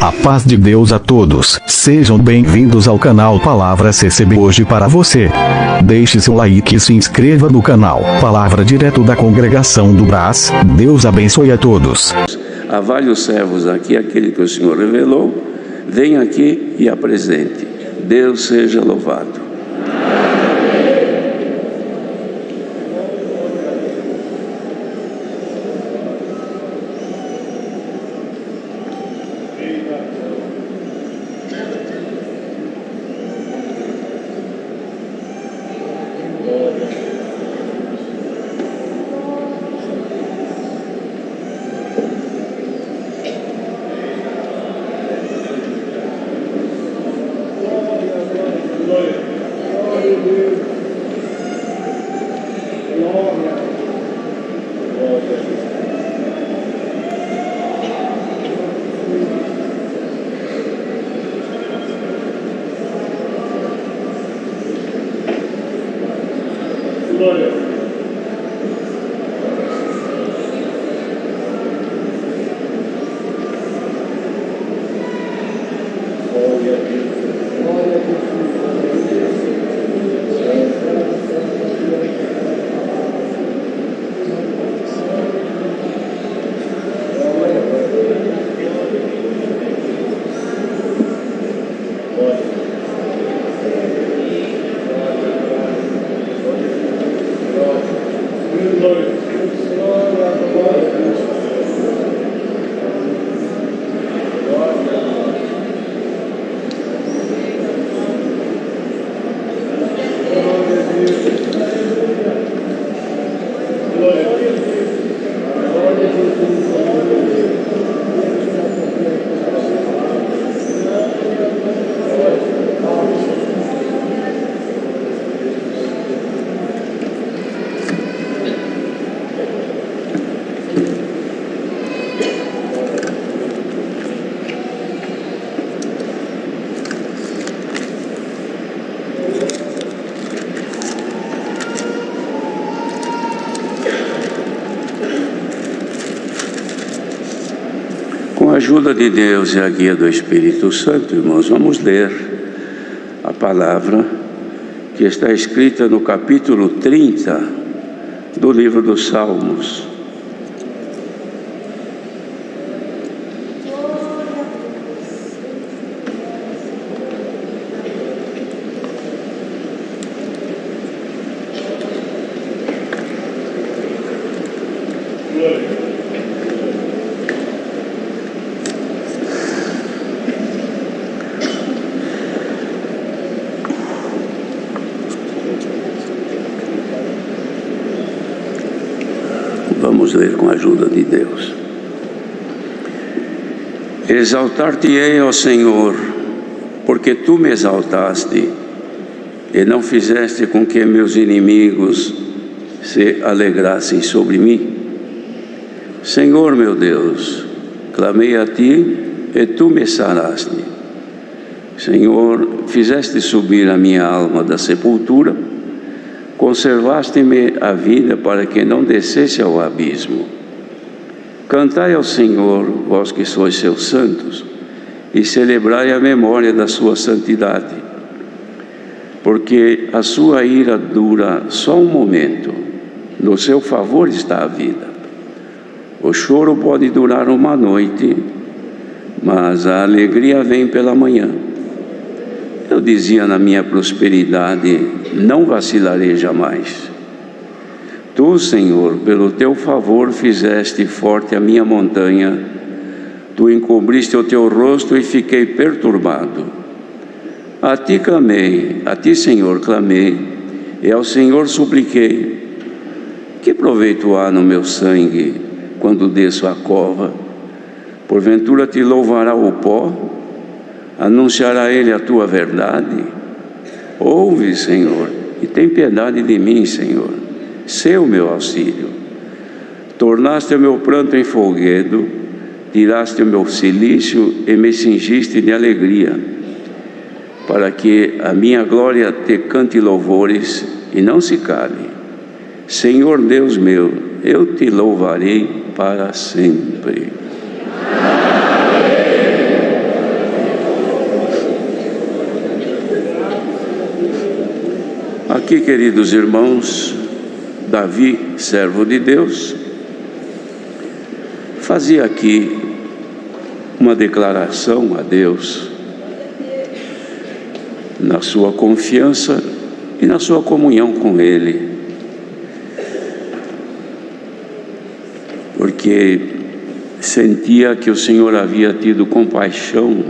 A paz de Deus a todos. Sejam bem-vindos ao canal Palavra CCB hoje para você. Deixe seu like e se inscreva no canal Palavra direto da congregação do Brás. Deus abençoe a todos. Há vários servos aqui, aquele que o Senhor revelou, venha aqui e apresente. Deus seja louvado. Com a ajuda de Deus e a guia do Espírito Santo, irmãos, vamos ler a palavra que está escrita no capítulo 30 do livro dos Salmos. Vamos ler com a ajuda de Deus. Exaltar-te-ei, ó Senhor, porque tu me exaltaste e não fizeste com que meus inimigos se alegrassem sobre mim. Senhor meu Deus, clamei a ti e tu me saraste. Senhor, fizeste subir a minha alma da sepultura, conservaste-me a vida para que não descesse ao abismo. Cantai ao Senhor, vós que sois seus santos, e celebrai a memória da sua santidade, porque a sua ira dura só um momento, no seu favor está a vida. O choro pode durar uma noite, mas a alegria vem pela manhã. Eu dizia na minha prosperidade, não vacilarei jamais. Tu, Senhor, pelo teu favor fizeste forte a minha montanha, tu encobriste o teu rosto e fiquei perturbado. A ti clamei, a ti, Senhor, clamei, e ao Senhor supliquei. Que proveito há no meu sangue quando desço a cova? Porventura te louvará o pó? Anunciará ele a tua verdade? Ouve, Senhor, e tem piedade de mim, Senhor. Sê o meu auxílio. Tornaste o meu pranto em folguedo, tiraste o meu cilício e me cingiste de alegria, para que a minha glória te cante louvores e não se cale. Senhor Deus meu, eu te louvarei para sempre. aqui, queridos irmãos, Davi, servo de Deus, fazia aqui uma declaração a Deus na sua confiança e na sua comunhão com Ele, porque sentia que o Senhor havia tido compaixão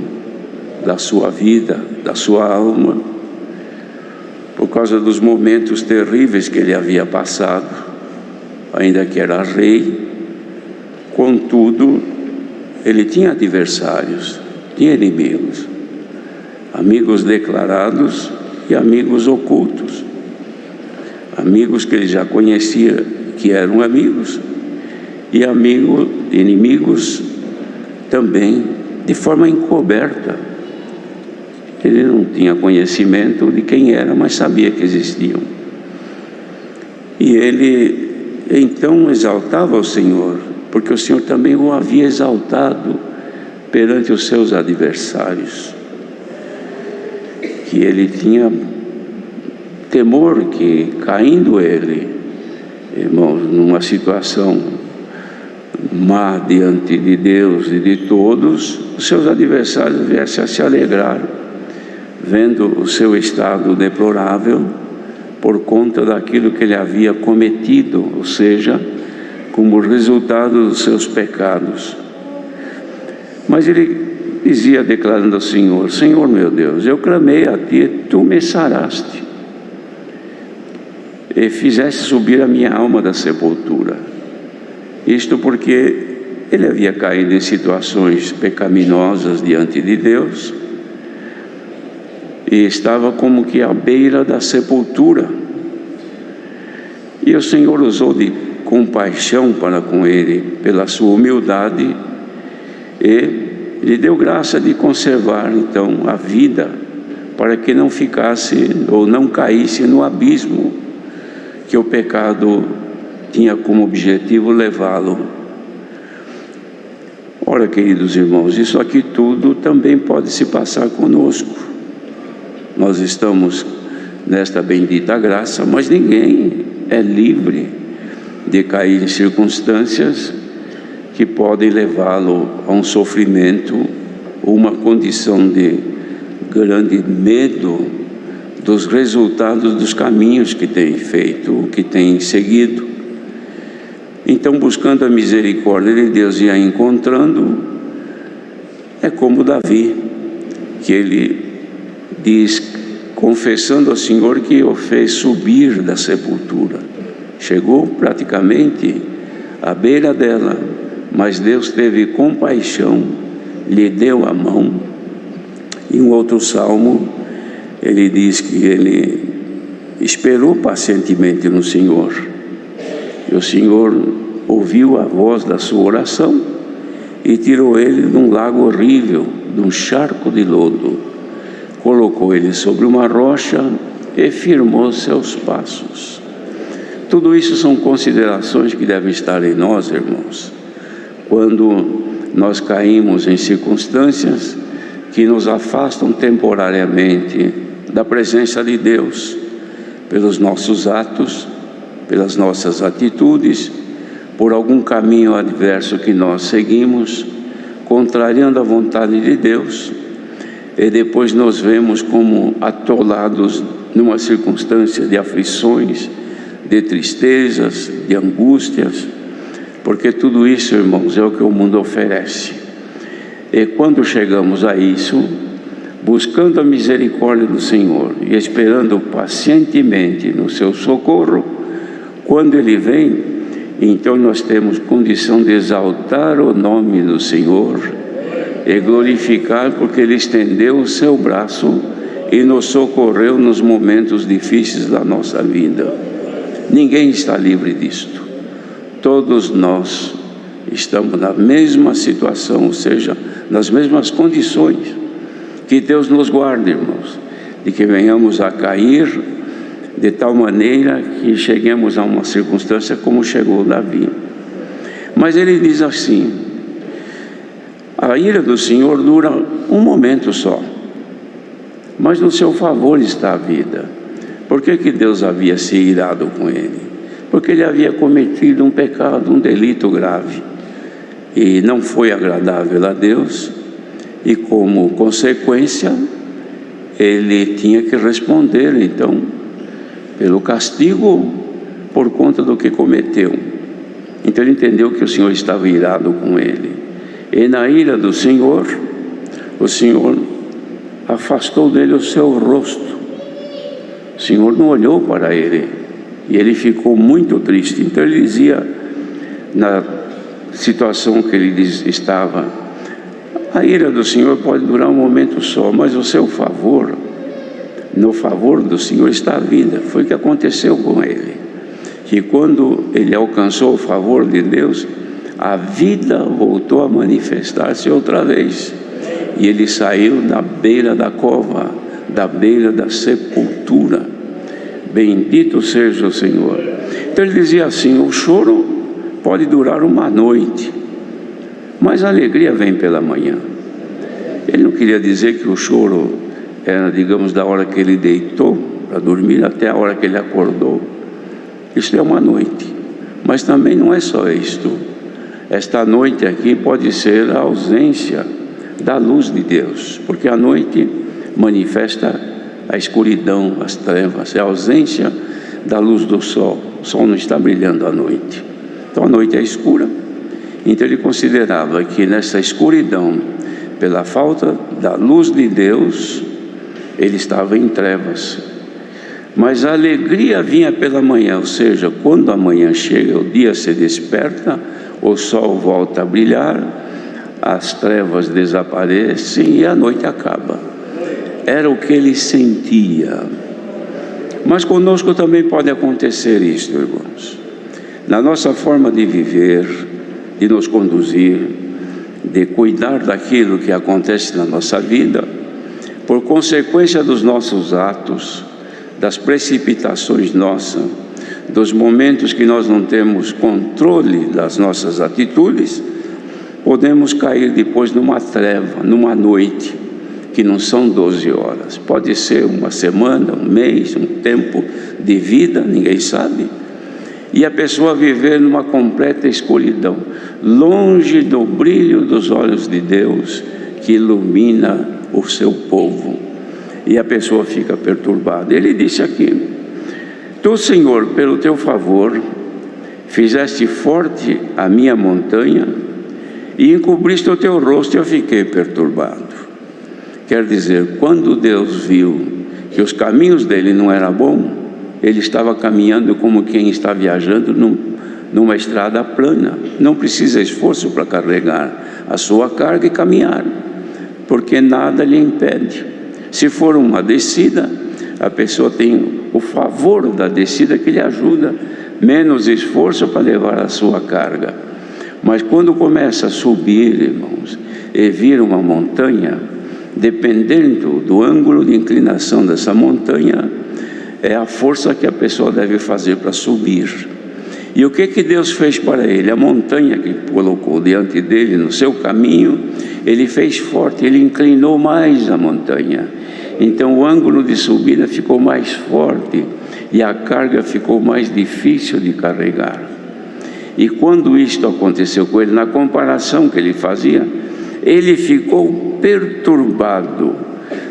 da sua vida, da sua alma, por causa dos momentos terríveis que ele havia passado, ainda que era rei. Contudo, ele tinha adversários, tinha inimigos, amigos declarados e amigos ocultos, amigos que ele já conhecia que eram amigos, e inimigos também de forma encoberta. Ele não tinha conhecimento de quem era, mas sabia que existiam. E ele então exaltava o Senhor, porque o Senhor também o havia exaltado perante os seus adversários, que ele tinha temor que, caindo ele, irmãos, numa situação má diante de Deus e de todos, os seus adversários viessem a se alegrar, vendo o seu estado deplorável por conta daquilo que ele havia cometido, ou seja, como resultado dos seus pecados. Mas ele dizia, declarando ao Senhor: Senhor meu Deus, eu clamei a Ti, Tu me saraste, e fizeste subir a minha alma da sepultura. Isto porque ele havia caído em situações pecaminosas diante de Deus, e estava como que à beira da sepultura. E o Senhor usou de compaixão para com ele, pela sua humildade, e lhe deu graça de conservar então a vida, para que não ficasse ou não caísse no abismo que o pecado tinha como objetivo levá-lo. Ora, queridos irmãos, isso aqui tudo também pode se passar conosco. Nós estamos nesta bendita graça, mas ninguém é livre de cair em circunstâncias que podem levá-lo a um sofrimento ou uma condição de grande medo dos resultados dos caminhos que tem feito, que tem seguido. Então, buscando a misericórdia de Deus e a encontrando, é como Davi, que ele diz, confessando ao Senhor que o fez subir da sepultura. Chegou praticamente à beira dela, mas Deus teve compaixão, lhe deu a mão. Em um outro salmo, ele diz que ele esperou pacientemente no Senhor, e o Senhor ouviu a voz da sua oração e tirou ele de um lago horrível, de um charco de lodo, colocou ele sobre uma rocha e firmou seus passos. Tudo isso são considerações que devem estar em nós, irmãos, quando nós caímos em circunstâncias que nos afastam temporariamente da presença de Deus, pelos nossos atos, pelas nossas atitudes, por algum caminho adverso que nós seguimos, contrariando a vontade de Deus, e depois nos vemos como atolados numa circunstância de aflições, de tristezas, de angústias, porque tudo isso, irmãos, é o que o mundo oferece. E quando chegamos a isso, buscando a misericórdia do Senhor e esperando pacientemente no seu socorro, quando Ele vem, então nós temos condição de exaltar o nome do Senhor e glorificar, porque Ele estendeu o seu braço e nos socorreu nos momentos difíceis da nossa vida. Ninguém está livre disto. Todos nós estamos na mesma situação, ou seja, nas mesmas condições. Que Deus nos guarde, irmãos, de que venhamos a cair de tal maneira que cheguemos a uma circunstância como chegou Davi. Mas ele diz assim: a ira do Senhor dura um momento só, mas no seu favor está a vida. Por que Deus havia se irado com ele? Porque ele havia cometido um pecado, um delito grave, e não foi agradável a Deus, e como consequência, ele tinha que responder, então, pelo castigo, por conta do que cometeu. Então ele entendeu que o Senhor estava irado com ele, e na ira do Senhor, o Senhor afastou dele o seu rosto. O Senhor não olhou para ele, e ele ficou muito triste. Então ele dizia, na situação que ele estava: a ira do Senhor pode durar um momento só, mas o seu favor, no favor do Senhor está a vida. Foi o que aconteceu com ele, que quando ele alcançou o favor de Deus, a vida voltou a manifestar-se outra vez, e ele saiu da beira da cova, da beira da sepultura. Bendito seja o Senhor. Então ele dizia assim: o choro pode durar uma noite, mas a alegria vem pela manhã. Ele não queria dizer que o choro era, digamos, da hora que ele deitou para dormir até a hora que ele acordou. Isto é uma noite, mas também não é só isto. Esta noite aqui pode ser a ausência da luz de Deus, porque a noite manifesta a escuridão, as trevas, é a ausência da luz do sol. O sol não está brilhando à noite, então a noite é escura. Então ele considerava que nessa escuridão, pela falta da luz de Deus, ele estava em trevas. Mas a alegria vinha pela manhã, ou seja, quando a manhã chega, o dia se desperta, o sol volta a brilhar, as trevas desaparecem e a noite acaba. Era o que ele sentia. Mas conosco também pode acontecer isto, irmãos. Na nossa forma de viver, de nos conduzir, de cuidar daquilo que acontece na nossa vida, por consequência dos nossos atos, das precipitações nossas, dos momentos que nós não temos controle das nossas atitudes, podemos cair depois numa treva, numa noite, que não são 12 horas, pode ser uma semana, um mês, um tempo de vida, ninguém sabe, e a pessoa viver numa completa escuridão, longe do brilho dos olhos de Deus, que ilumina o seu povo, e a pessoa fica perturbada. Ele disse aqui: tu, Senhor, pelo teu favor, fizeste forte a minha montanha, e encobriste o teu rosto, e eu fiquei perturbado. Quer dizer, quando Deus viu que os caminhos dele não eram bons, ele estava caminhando como quem está viajando numa estrada plana. Não precisa esforço para carregar a sua carga e caminhar, porque nada lhe impede. Se for uma descida, a pessoa tem o favor da descida que lhe ajuda, menos esforço para levar a sua carga. Mas quando começa a subir, irmãos, e vir uma montanha, dependendo do ângulo de inclinação dessa montanha, é a força que a pessoa deve fazer para subir. E o que Deus fez para ele? A montanha que colocou diante dele, no seu caminho, ele fez forte, ele inclinou mais a montanha. Então o ângulo de subida ficou mais forte e a carga ficou mais difícil de carregar. E quando isto aconteceu com ele, na comparação que ele fazia, ele ficou perturbado,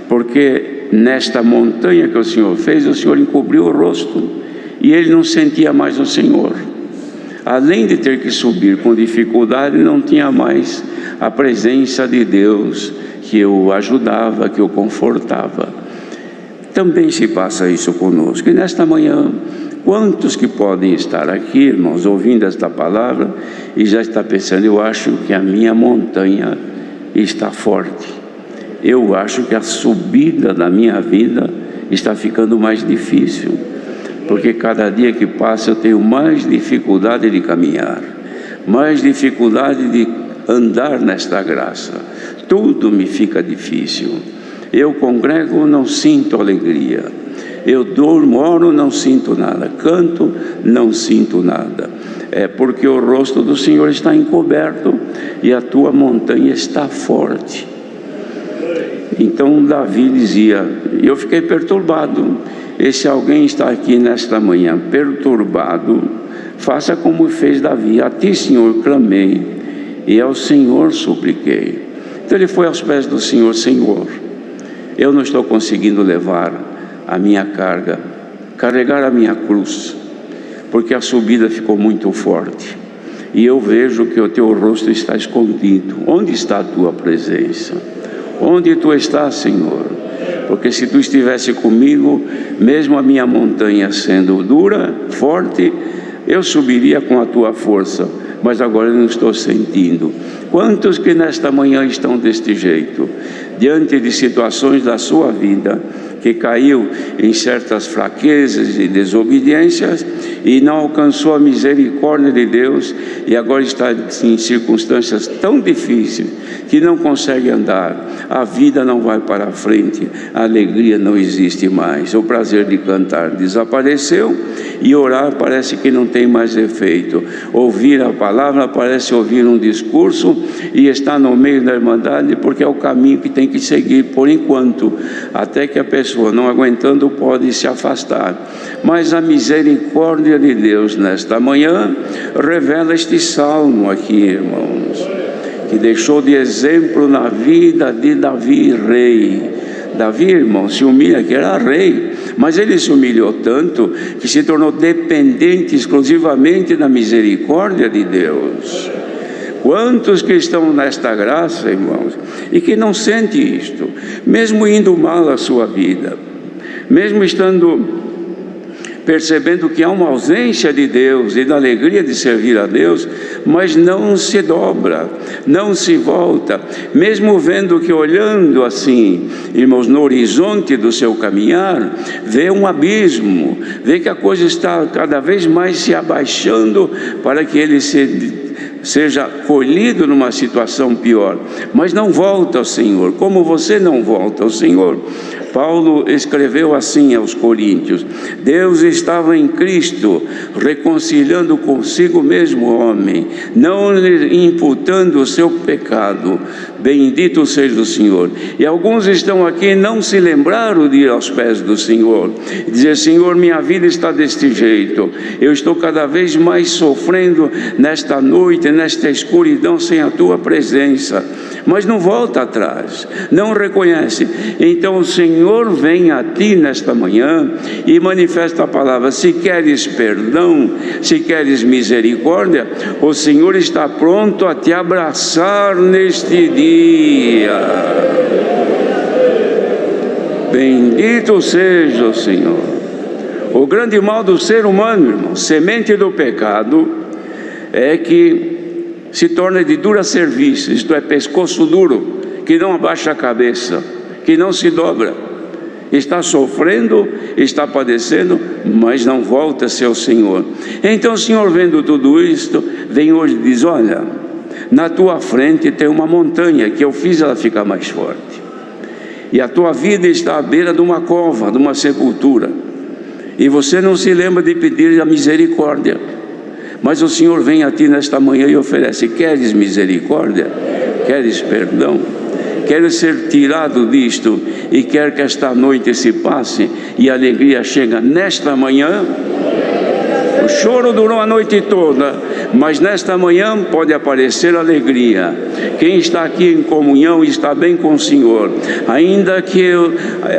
porque nesta montanha que o Senhor fez, o Senhor encobriu o rosto, e ele não sentia mais o Senhor. Além de ter que subir com dificuldade, não tinha mais a presença de Deus, que o ajudava, que o confortava. Também se passa isso conosco. E nesta manhã, quantos que podem estar aqui, irmãos, ouvindo esta palavra, e já está pensando: eu acho que a minha montanha está forte, eu acho que a subida da minha vida está ficando mais difícil, porque cada dia que passa eu tenho mais dificuldade de caminhar, mais dificuldade de andar nesta graça, tudo me fica difícil. Eu congrego, não sinto alegria, eu durmo, oro, não sinto nada, canto, não sinto nada. É porque o rosto do Senhor está encoberto e a tua montanha está forte. Então Davi dizia, e eu fiquei perturbado, esse alguém está aqui nesta manhã perturbado, faça como fez Davi, a ti, Senhor, clamei, e ao Senhor supliquei. Então ele foi aos pés do Senhor: Senhor, eu não estou conseguindo levar a minha carga, carregar a minha cruz, porque a subida ficou muito forte, e eu vejo que o teu rosto está escondido. Onde está a tua presença? Onde tu estás, Senhor? Porque se tu estivesse comigo, mesmo a minha montanha sendo dura, forte, eu subiria com a tua força, mas agora eu não estou sentindo. Quantos que nesta manhã estão deste jeito, diante de situações da sua vida, que caiu em certas fraquezas e desobediências e não alcançou a misericórdia de Deus, e agora está em circunstâncias tão difíceis que não consegue andar, a vida não vai para a frente, a alegria não existe mais, o prazer de cantar desapareceu, e orar parece que não tem mais efeito, ouvir a palavra parece ouvir um discurso, e está no meio da irmandade porque é o caminho que tem que seguir por enquanto, até que a pessoa, não aguentando, pode se afastar. Mas a misericórdia de Deus nesta manhã revela este salmo aqui, irmãos, que deixou de exemplo na vida de Davi, rei. Davi, irmão, se humilha, que era rei, mas ele se humilhou tanto que se tornou dependente exclusivamente da misericórdia de Deus. Quantos que estão nesta graça, irmãos, e que não sentem isto, mesmo indo mal a sua vida, mesmo estando percebendo que há uma ausência de Deus e da alegria de servir a Deus, mas não se dobra, não se volta, mesmo vendo que, olhando assim, irmãos, no horizonte do seu caminhar, vê um abismo, vê que a coisa está cada vez mais se abaixando para que ele seja colhido numa situação pior, mas não volta ao Senhor. Como você não volta ao Senhor? Paulo escreveu assim aos Coríntios: Deus estava em Cristo, reconciliando consigo mesmo o homem, não lhe imputando o seu pecado. Bendito seja o Senhor. E alguns estão aqui e não se lembraram de ir aos pés do Senhor, e dizer: Senhor, minha vida está deste jeito, eu estou cada vez mais sofrendo nesta noite, nesta escuridão, sem a tua presença. Mas não volta atrás, não reconhece. Então o Senhor vem a ti nesta manhã e manifesta a palavra. Se queres perdão, se queres misericórdia, o Senhor está pronto a te abraçar neste dia. Bendito seja o Senhor. O grande mal do ser humano, irmão, semente do pecado, é que se torna de dura serviço, isto é, pescoço duro, que não abaixa a cabeça, que não se dobra, está sofrendo, está padecendo, mas não volta a ser o Senhor. Então o Senhor, vendo tudo isto, vem hoje e diz: olha, na tua frente tem uma montanha que eu fiz ela ficar mais forte, e a tua vida está à beira de uma cova, de uma sepultura, e você não se lembra de pedir a misericórdia. Mas o Senhor vem a ti nesta manhã e oferece: queres misericórdia? Queres perdão? Queres ser tirado disto e quer que esta noite se passe e a alegria chega nesta manhã? O choro durou a noite toda, mas nesta manhã pode aparecer alegria. Quem está aqui em comunhão está bem com o Senhor, ainda que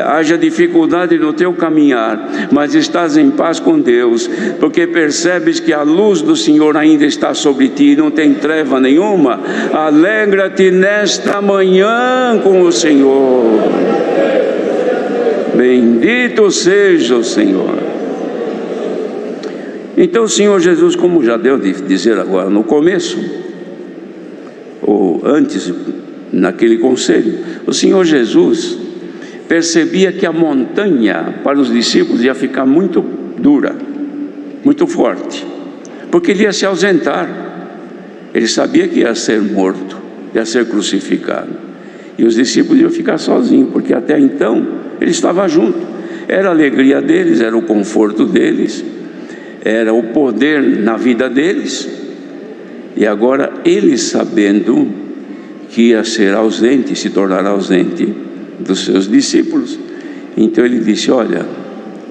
haja dificuldade no teu caminhar, mas estás em paz com Deus, porque percebes que a luz do Senhor ainda está sobre ti, não tem treva nenhuma. Alegra-te nesta manhã com o Senhor. Bendito seja o Senhor. Então o Senhor Jesus, como já deu de dizer agora no começo, ou antes, naquele conselho, o Senhor Jesus percebia que a montanha para os discípulos ia ficar muito dura, muito forte, porque ele ia se ausentar. Ele sabia que ia ser morto, ia ser crucificado, e os discípulos iam ficar sozinhos, porque até então ele estava junto, era a alegria deles, era o conforto deles, era o poder na vida deles. E agora eles, sabendo que ia ser ausente, se tornar ausente, dos seus discípulos. Então ele disse: olha,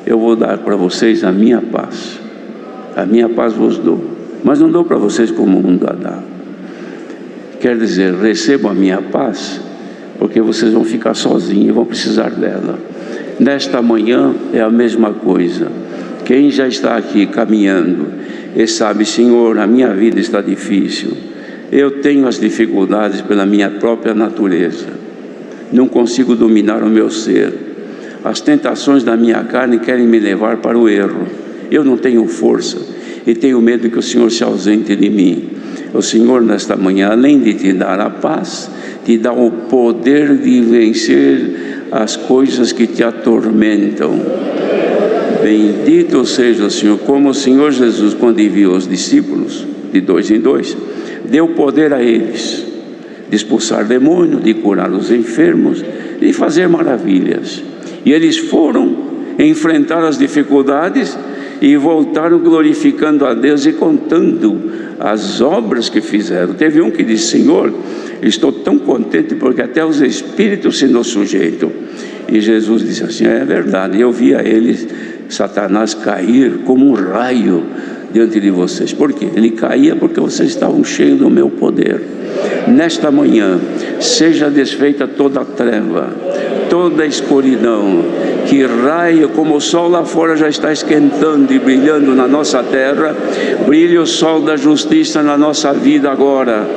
eu vou dar para vocês a minha paz vos dou, mas não dou para vocês como o mundo a dá. Quer dizer, recebam a minha paz, porque vocês vão ficar sozinhos e vão precisar dela. Nesta manhã é a mesma coisa. Quem já está aqui caminhando e sabe: Senhor, a minha vida está difícil, eu tenho as dificuldades pela minha própria natureza, não consigo dominar o meu ser, as tentações da minha carne querem me levar para o erro, eu não tenho força e tenho medo que o Senhor se ausente de mim. O Senhor, nesta manhã, além de te dar a paz, te dá o poder de vencer as coisas que te atormentam. Bendito seja o Senhor. Como o Senhor Jesus, quando enviou os discípulos de 2 em 2, deu poder a eles de expulsar demônios, de curar os enfermos, de fazer maravilhas. E eles foram enfrentar as dificuldades e voltaram glorificando a Deus e contando as obras que fizeram. Teve um que disse: Senhor, estou tão contente porque até os espíritos se nos sujeitam. E Jesus disse assim: é verdade, eu vi a eles, Satanás, cair como um raio diante de vocês. Por quê? Ele caía porque vocês estavam cheios do meu poder. Nesta manhã, seja desfeita toda a treva, toda a escuridão, que raia como o sol lá fora já está esquentando e brilhando na nossa terra, brilhe o sol da justiça na nossa vida agora,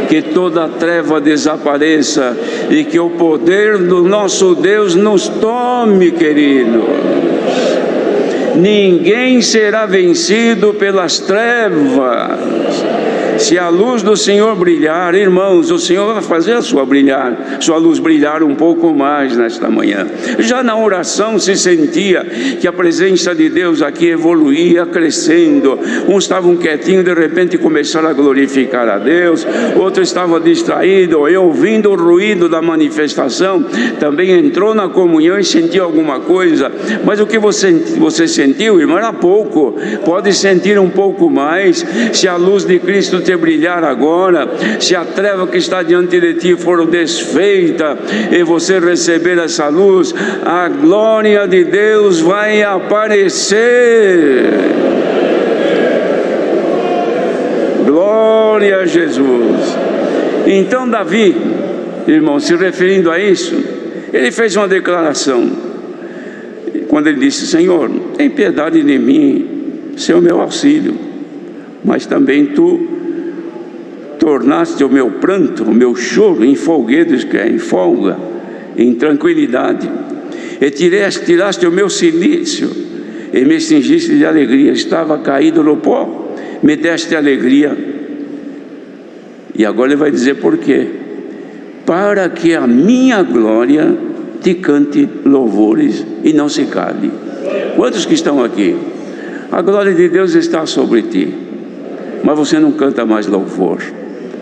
que toda a treva desapareça e que o poder do nosso Deus nos tome, queridos. Ninguém será vencido pelas trevas. Se a luz do Senhor brilhar, irmãos, o Senhor vai fazer a sua luz brilhar um pouco mais nesta manhã. Já na oração se sentia que a presença de Deus aqui evoluía, crescendo. Uns estavam quietinhos, de repente começaram a glorificar a Deus, outros estavam distraídos, e ouvindo o ruído da manifestação, também entrou na comunhão e sentiu alguma coisa. Mas o que você sentiu, irmão, era pouco. Pode sentir um pouco mais, se a luz de Cristo te brilhar agora, se a treva que está diante de ti for desfeita e você receber essa luz, a glória de Deus vai aparecer. Glória a Jesus. Então Davi, irmão, se referindo a isso, ele fez uma declaração, quando ele disse: Senhor, tem piedade de mim, ser o meu auxílio, mas também tu tornaste o meu pranto, o meu choro em folguedos, que é em folga, em tranquilidade, e tiraste o meu silício e me cingiste de alegria. Estava caído no pó, me deste alegria. E agora ele vai dizer por quê: para que a minha glória te cante louvores e não se cale. Quantos que estão aqui? A glória de Deus está sobre ti, mas você não canta mais louvor,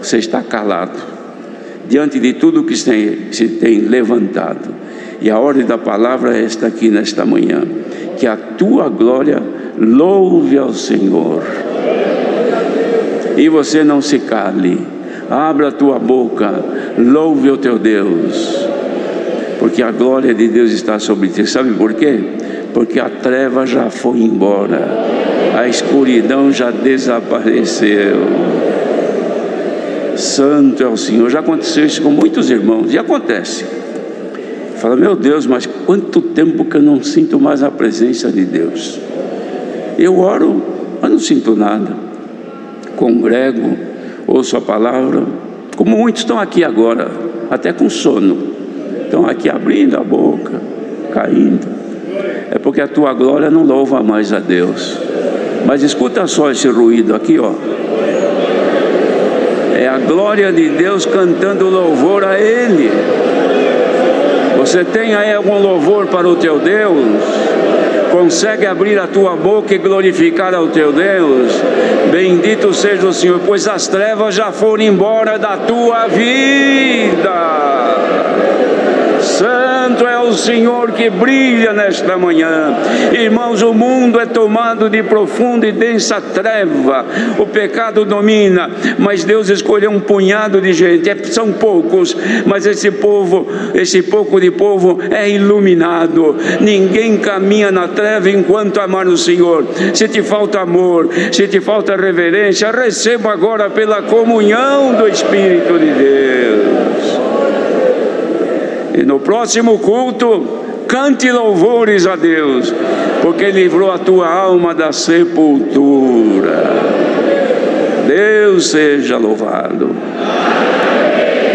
você está calado diante de tudo que se tem levantado. E a ordem da palavra é esta aqui nesta manhã: que a tua glória louve ao Senhor, e você não se cale, abra a tua boca, louve o teu Deus, porque a glória de Deus está sobre ti. Sabe por quê? Porque a treva já foi embora, a escuridão já desapareceu. Santo é o Senhor. Já aconteceu isso com muitos irmãos, e acontece. Fala: meu Deus, mas quanto tempo que eu não sinto mais a presença de Deus. Eu oro, mas não sinto nada. Congrego, ouço a palavra, como muitos estão aqui agora, até com sono, estão aqui abrindo a boca, caindo. É porque a tua glória não louva mais a Deus. Mas escuta só esse ruído aqui, ó. É a glória de Deus cantando louvor a Ele. Você tem aí algum louvor para o teu Deus? Consegue abrir a tua boca e glorificar ao teu Deus? Bendito seja o Senhor, pois as trevas já foram embora da tua vida. Santo Santo é o Senhor que brilha nesta manhã. Irmãos, o mundo é tomado de profunda e densa treva. O pecado domina, mas Deus escolheu um punhado de gente. São poucos, mas esse pouco de povo é iluminado. Ninguém caminha na treva enquanto amar o Senhor. Se te falta amor, se te falta reverência, receba agora pela comunhão do Espírito de Deus. E no próximo culto, cante louvores a Deus, porque livrou a tua alma da sepultura. Deus seja louvado.